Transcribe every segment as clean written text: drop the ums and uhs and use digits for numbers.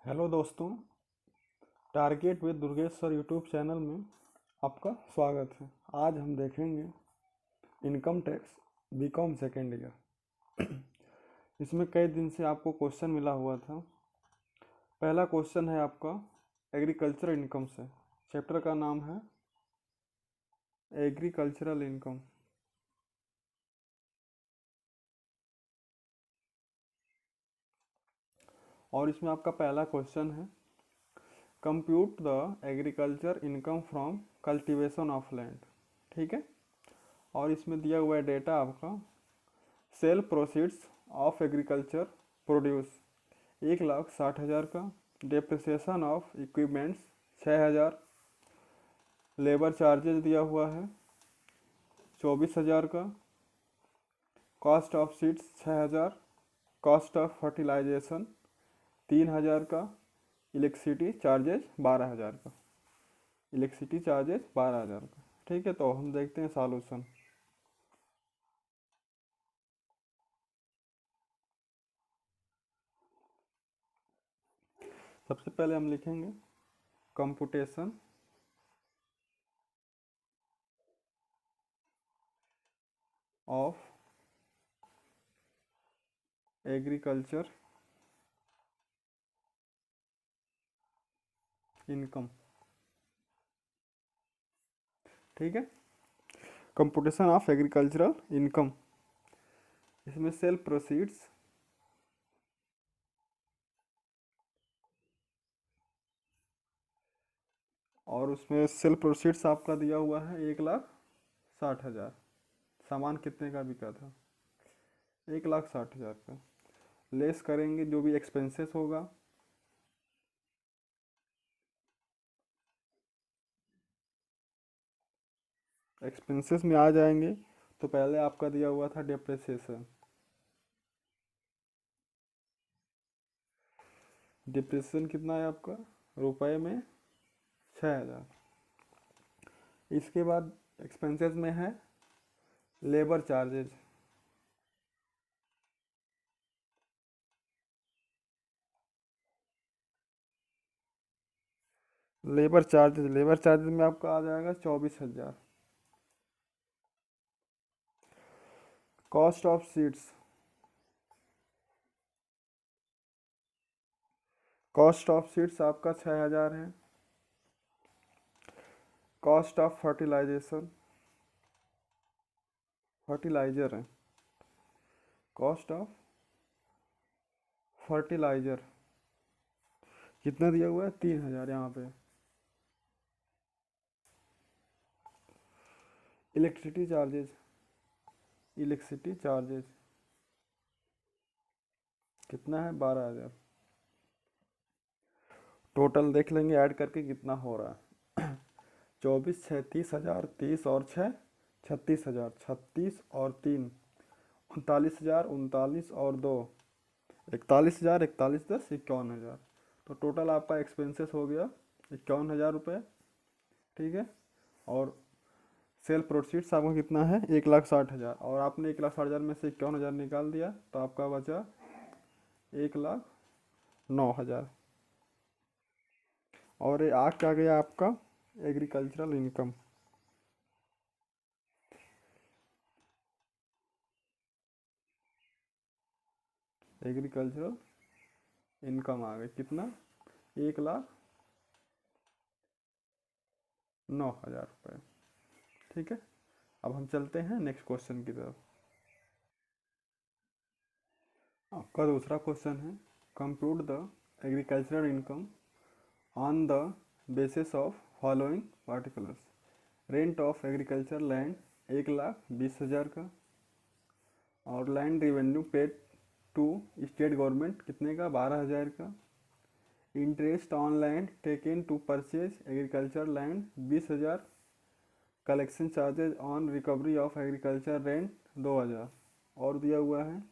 Hello दोस्तों, target with Durgesh sir YouTube channel में आपका स्वागत है। आज हम देखेंगे income tax BCom second year. इसमें कई दिन से आपको क्वेश्चन मिला हुआ था। पहला क्वेश्चन है आपका एग्रीकल्चर इनकम से। चैप्टर का नाम है एग्रीकल्चरल इनकम। और इसमें आपका पहला क्वेश्चन है compute the agriculture income from cultivation of land. ठीक है। और इसमें दिया हुआ है डेटा आपका sale proceeds of agriculture produce 1,60,000 का, depreciation of equipments 6,000, labour charges दिया हुआ है 24,000 का, cost of seeds 6,000, cost of fertilization 3,000 का, इलेक्ट्रिसिटी चार्जेस 12,000 का। इलेक्ट्रिसिटी चार्जेस 12,000 का। ठीक है, तो हम देखते हैं सॉल्यूशन। सबसे पहले हम लिखेंगे कंप्यूटेशन ऑफ एग्रीकल्चर इनकम। ठीक है, कंप्यूटेशन ऑफ एग्रीकल्चरल इनकम। इसमें सेल प्रोसीड्स और उसमें सेल प्रोसीड्स आपका दिया हुआ है 1,60,000। सामान कितने का बिका था? 1,60,000 का। लेस करेंगे जो भी एक्सपेंसेस होगा, एक्सपेंसेस में आ जाएंगे। तो पहले आपका दिया हुआ था डिप्रिसिएशन। डिप्रिसिएशन कितना है आपका रुपए में? 6,000। इसके बाद एक्सपेंसेस में है लेबर चार्जेज। लेबर चार्जेज में आपका आ जाएगा 24,000। Cost of seeds, cost of seeds आपका 6,000 है। कॉस्ट ऑफ फर्टिलाइजेशन, फर्टिलाइजर है, कॉस्ट ऑफ फर्टिलाइजर कितना दिया हुआ है? 3,000 यहाँ पे। इलेक्ट्रिसिटी चार्जेज, इलेक्ट्रिसिटी चार्जेज कितना है? 12,000। टोटल देख लेंगे ऐड करके कितना हो रहा है। 24 6 30,000, 30 और 6 36,000, 36 और 3 39,000, 39 और 2 41,000, 41 10 51,000। तो टोटल आपका एक्सपेंसेस हो गया 51,000 रुपये। ठीक है। और सेल प्रोसीड्स आपका कितना है? 1,60,000। और आपने 1,60,000 में से 51,000 निकाल दिया तो आपका बचा 1,09,000। और ये आ क्या गया आपका? Agricultural income. एग्रीकल्चरल इनकम आ गई कितना? 1,09,000 रुपये। ठीक है, अब हम चलते हैं नेक्स्ट क्वेश्चन की तरफ। आपका दूसरा क्वेश्चन है compute the agricultural income on the basis of following particulars. Rent of agriculture land 1,20,000 का। और land revenue paid to state government कितने का? 12,000 का। Interest on land taken to purchase agriculture land 20,000। Collection charges on recovery of agriculture rent 2,000। और दिया हुआ है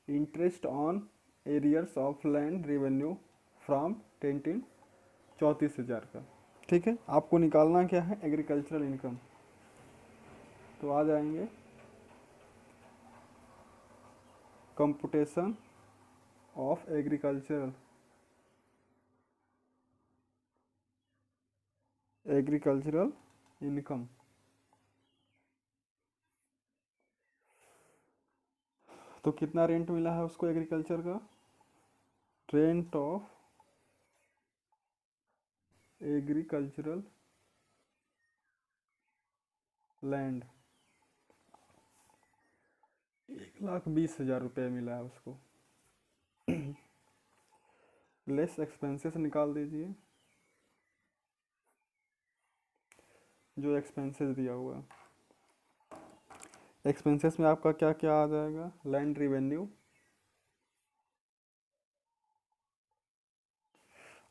interest on arrears of land revenue from 10 34,000 का। ठीक है, आपको निकालना क्या है? Agricultural income. तो आ जाएंगे computation of agricultural agricultural income. तो कितना रेंट मिला है उसको एग्रीकल्चर का? रेंट ऑफ एग्रीकल्चरल लैंड 1,20,000 रुपये मिला है उसको। लेस एक्सपेंसेस निकाल दीजिए, जो एक्सपेंसेस दिया हुआ है। एक्सपेंसेस में आपका क्या क्या आ जाएगा? लैंड रिवेन्यू,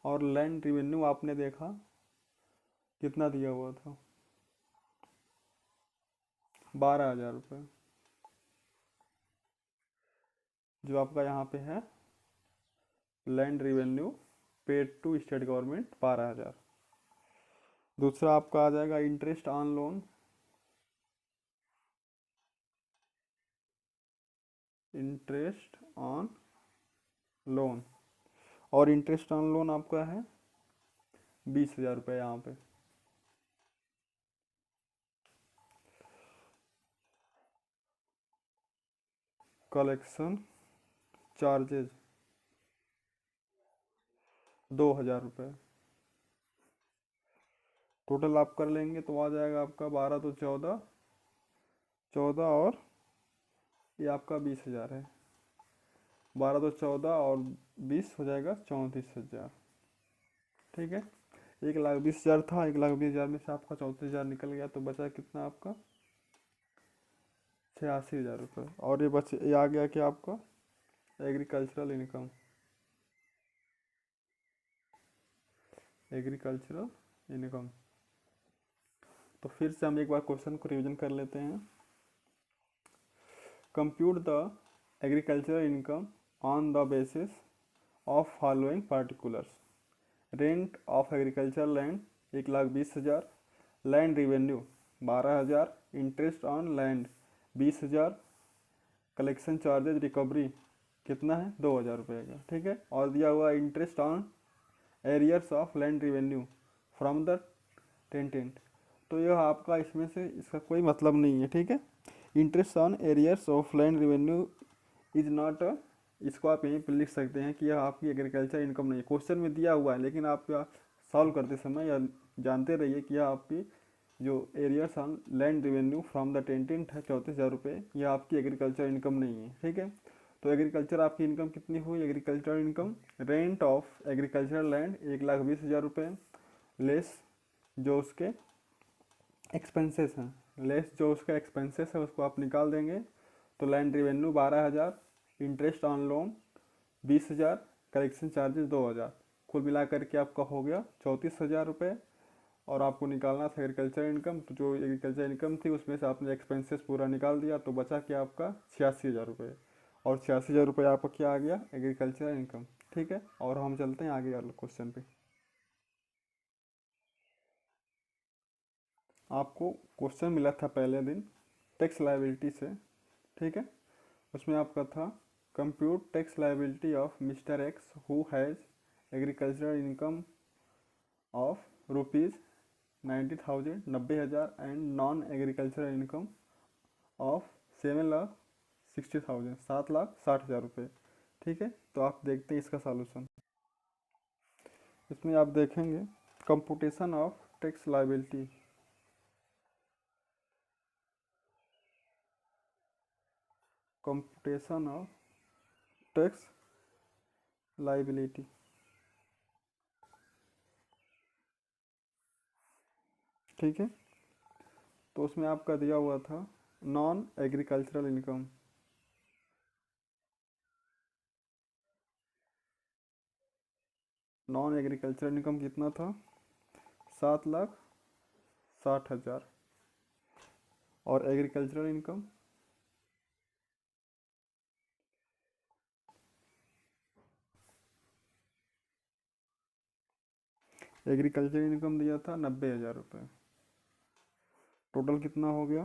और लैंड रिवेन्यू आपने देखा कितना दिया हुआ था? 12,000 रुपये, जो आपका यहाँ पे है land revenue paid to state government 12,000। दूसरा आपका आ जाएगा interest on loan, interest on loan, और इंटरेस्ट ऑन लोन आपका है 20,000 रुपये यहाँ पे। कलेक्शन चार्जेज 2,000 रुपये। टोटल आप कर लेंगे तो आ जाएगा आपका 12 तो 14, 14 और ये आपका 20,000 है। 12 तो 14 और 20 हो जाएगा 34,000। ठीक है, 1,20,000 था, 1,20,000 में से आपका 34,000 निकल गया, तो बचा कितना आपका? 86,000 रुपये। और ये आ गया कि आपका एग्रीकल्चरल इनकम, एग्रीकल्चरल इनकम। तो फिर से हम एक बार क्वेश्चन को रिवीजन कर लेते हैं। Compute the agricultural income on the basis of following particulars: rent of agricultural land 1,20,000, land revenue 12,000, interest on land 20,000, collection charges recovery कितना है? 2,000 रुपये का। ठीक है, और दिया हुआ interest on arrears of land revenue from the tenant. तो यह आपका इसमें से इसका कोई मतलब नहीं है। ठीक है, interest on arrears of land revenue is not, इसको आप यहीं पर लिख सकते हैं कि यह आपकी एग्रीकल्चर इनकम नहीं है। क्वेश्चन में दिया हुआ है, लेकिन आप सॉल्व करते समय या जानते रहिए कि यह आपकी जो arrears on land revenue from the tenant है 34,000 रुपये, यह आपकी एग्रीकल्चर इनकम नहीं है। ठीक है, तो एग्रीकल्चर आपकी इनकम कितनी हुई? Agriculture income rent of agriculture land 1,20,000 रुपये, लेस जो उसके एक्सपेंसेस हैं, लेस जो उसका एक्सपेंसेस है उसको आप निकाल देंगे, तो land revenue 12,000, interest on loan 20,000, collection charges 2,000, कुल मिला करके आपका हो गया 34,000 रुपये। और आपको निकालना था एग्रीकल्चर इनकम, तो जो एग्रीकल्चर इनकम थी उसमें से आपने एक्सपेंसेस पूरा निकाल दिया, तो बचा क्या आपका 86,000 रुपये। और 86,000 रुपये आपका क्या आ गया? Agriculture income. ठीक है, और हम चलते हैं आगे वाले क्वेश्चन पे। आपको क्वेश्चन मिला था पहले दिन टैक्स लायबिलिटी से। ठीक है, उसमें आपका था compute tax liability of mister x who has agricultural income of rupees 90,000, 90,000 and non agricultural income of 7,60,000, 7,60,000 रुपये। ठीक है, तो आप देखते हैं इसका सॉल्यूशन। इसमें आप देखेंगे computation of tax liability, computation of tax liability. ठीक है, तो उसमें आपका दिया हुआ था non agricultural income, non agricultural income कितना था? 7,60,000। और एग्रीकल्चरल इनकम एग्रीकल्चर इनकम दिया था 90,000 रुपये। टोटल कितना हो गया?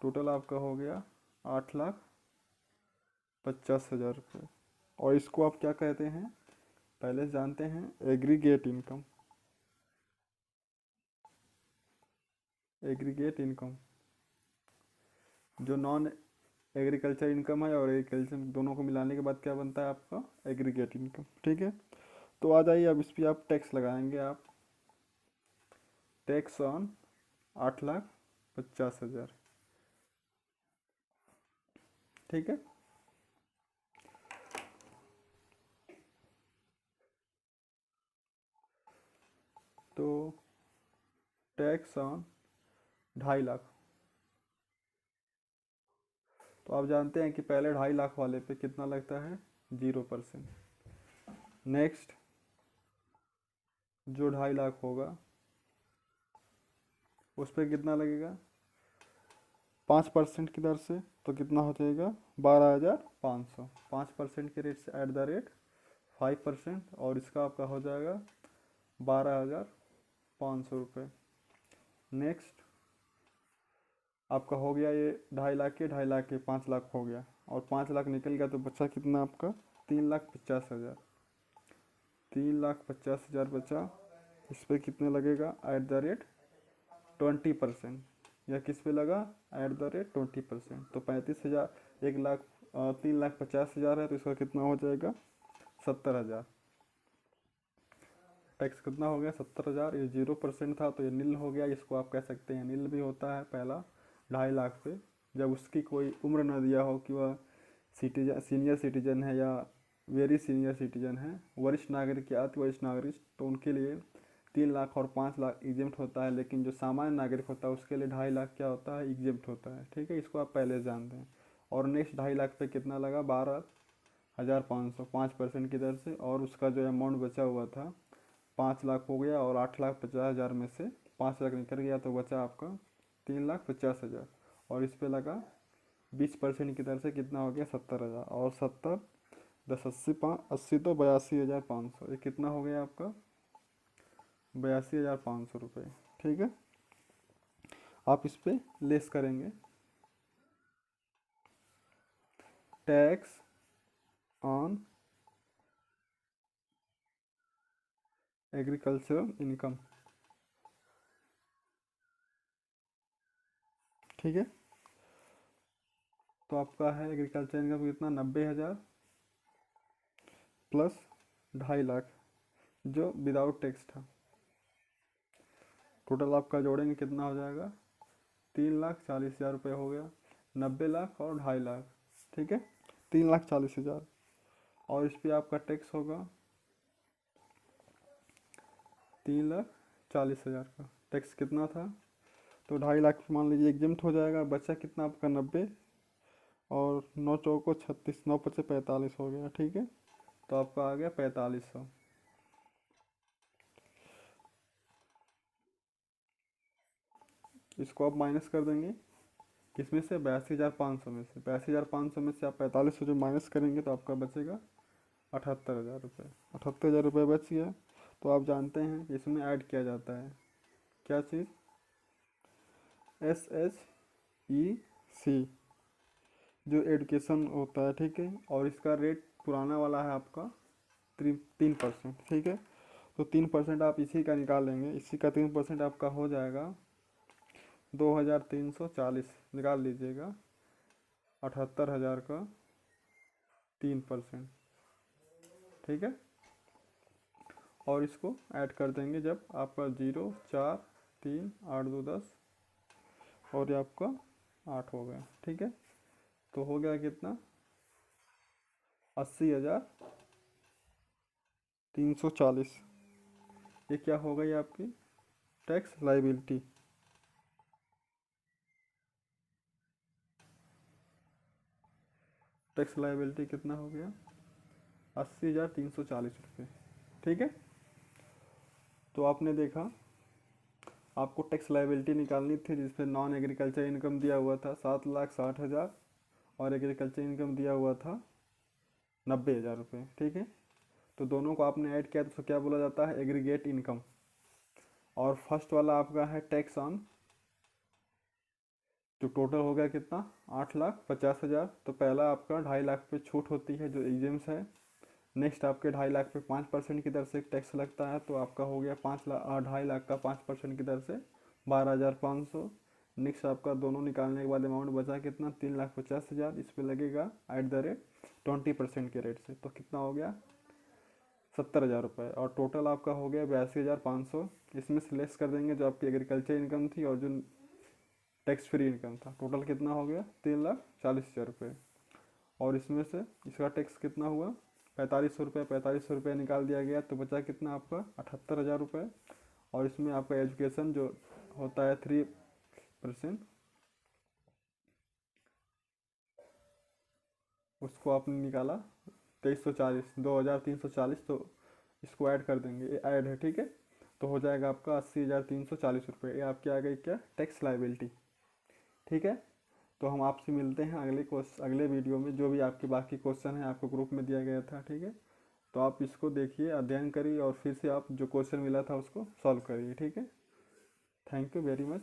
टोटल आपका हो गया 8,50,000 रुपये। और इसको आप क्या कहते हैं? पहले जानते हैं एग्रीगेट इनकम। एग्रीगेट इनकम, जो नॉन एग्रीकल्चर इनकम है और एग्रीकल्चर दोनों को मिलाने के बाद क्या बनता है आपका एग्रीगेट इनकम। ठीक है, तो आ जाइए अब इस पर आप टैक्स लगाएंगे। आप टैक्स ऑन 8,50,000। ठीक है, तो टैक्स ऑन 2.5 लाख। तो आप जानते हैं कि पहले 2.5 लाख वाले पे कितना लगता है 0%। नेक्स्ट जो 2.5 लाख होगा उस पर कितना लगेगा 5% की दर से, तो कितना हो जाएगा 12,500। 5% के रेट से एट द रेट 5%, और इसका आपका हो जाएगा 12,500 रुपये। नेक्स्ट आपका हो गया ये 2.5 लाख के 5 लाख हो गया, और 5 लाख निकल गया तो बचा कितना आपका 3,50,000। 3,50,000 बचा, इस पर कितने लगेगा एट द रेट 20%, या किस पे लगा एट द रेट 20%। तो 35,000, 1 लाख 3,50,000 है तो इसका कितना हो जाएगा 70,000। टैक्स कितना हो गया 70,000। ये 0% था तो ये नील हो गया, इसको आप कह सकते हैं नील भी होता है पहला 2.5 लाख पे, जब उसकी कोई उम्र न दिया हो कि वह सिटीजन सीनियर सिटीजन है या वेरी सीनियर सिटीजन है, वरिष्ठ नागरिक या अति वरिष्ठ नागरिक, तो उनके लिए 3 लाख और 5 लाख एग्जेम्प्ट होता है। लेकिन जो सामान्य नागरिक होता है उसके लिए 2.5 लाख क्या होता है एग्जेम्प्ट होता है। ठीक है, इसको आप पहले जानते हैं। और नेक्स्ट 2.5 लाख पे कितना लगा 12,500, 5% की दर से, और उसका जो अमाउंट बचा हुआ था 5 लाख हो गया, और 8,50,000 में से 5 लाख निकल गया तो बचा आपका 3,50,000, और इस पे लगा 20% की दर से कितना हो गया 70,000, और 70 10 80 80 तो 82,500, ये कितना हो गया आपका 82,500 रुपये। ठीक है, आप इस पे लेस करेंगे टैक्स ऑन एग्रीकल्चरल इनकम। ठीक है, तो आपका है एग्रीकल्चर इनकम कितना 90,000 प्लस 2.5 लाख जो विदाउट टैक्स था। टोटल आपका जोड़ेंगे कितना हो जाएगा 3,40,000 रुपये हो गया। 90 लाख और 2.5 लाख, ठीक है 3,40,000, और इस पर आपका टैक्स होगा 3,40,000 का। टैक्स कितना था तो 2.5 लाख मान लीजिए एग्जिम्ट हो जाएगा, बचा कितना आपका 90, और 9 चौको 36, 9 पचे 45 हो गया। ठीक है, तो आपका आ गया 4,500। इसको आप माइनस कर देंगे किसमें से 82,500 में से। 82,500 में से आप 4,500 जो माइनस करेंगे तो आपका बचेगा 78,000 रुपये। 78,000 रुपये बच गया। तो आप जानते हैं कि इसमें ऐड किया जाता है क्या चीज़ SHEC, जो एडुकेशन होता है। ठीक है, और इसका रेट पुराना वाला है आपका 3%। ठीक है, तो 3% आप इसी का निकाल लेंगे, इसी का 3% आपका हो जाएगा 2,340। निकाल लीजिएगा 78,000 का 3%। ठीक है, और इसको ऐड कर देंगे जब आपका 0 4 3 8 2 10, और ये आपका 8 हो गया। ठीक है, तो हो गया कितना 80,340। ये क्या हो गई आपकी टैक्स लाइबिलिटी। टैक्स लाइबिलिटी कितना हो गया 80,340 रुपये। ठीक है, तो आपने देखा आपको टैक्स लाइबिलिटी निकालनी थी जिसपे नॉन एग्रीकल्चर इनकम दिया हुआ था 7,60,000, और एग्रीकल्चर इनकम दिया हुआ था 90,000 रुपये। ठीक है, तो दोनों को आपने ऐड किया तो उसको क्या बोला जाता है एग्रीगेट इनकम। और फर्स्ट वाला आपका है टैक्स ऑन, जो टोटल हो गया कितना 8,50,000। तो पहला आपका 2.5 लाख पे छूट होती है जो एग्जाम्स है। नेक्स्ट आपके 2.5 लाख पे 5% की दर से टैक्स लगता है, तो आपका हो गया 2.5 लाख का 5% की दर से 12,500। नेक्स्ट आपका दोनों निकालने के बाद अमाउंट बचा कितना, 3,50,000। इस पर लगेगा @20% के रेट से, तो कितना हो गया 70,000 रुपये। और टोटल आपका हो गया 82,500। इसमें से लेस कर देंगे जो आपकी एग्रीकल्चर इनकम थी और जो टैक्स फ्री इनकम था, टोटल कितना हो गया 3,40,000 रुपये। और इसमें से इसका टैक्स कितना हुआ 4500 रुपये। 4500 रुपये निकाल दिया गया तो बचा कितना आपका 78,000 रुपये। और इसमें आपका एजुकेशन जो होता है 3%, उसको आपने निकाला 2340, 2,340। तो इसको ऐड कर देंगे, ये ऐड है ठीक है। तो हो जाएगा आपका 80,340 रुपये। ये आपकी आ गई क्या, टैक्स लाइबिलिटी। ठीक है, तो हम आपसे मिलते हैं अगले वीडियो में। जो भी आपके बाकी क्वेश्चन है आपको ग्रुप में दिया गया था, ठीक है। तो आप इसको देखिए, अध्ययन करिए और फिर से आप जो क्वेश्चन मिला था उसको सॉल्व करिए, ठीक है। Thank you very much.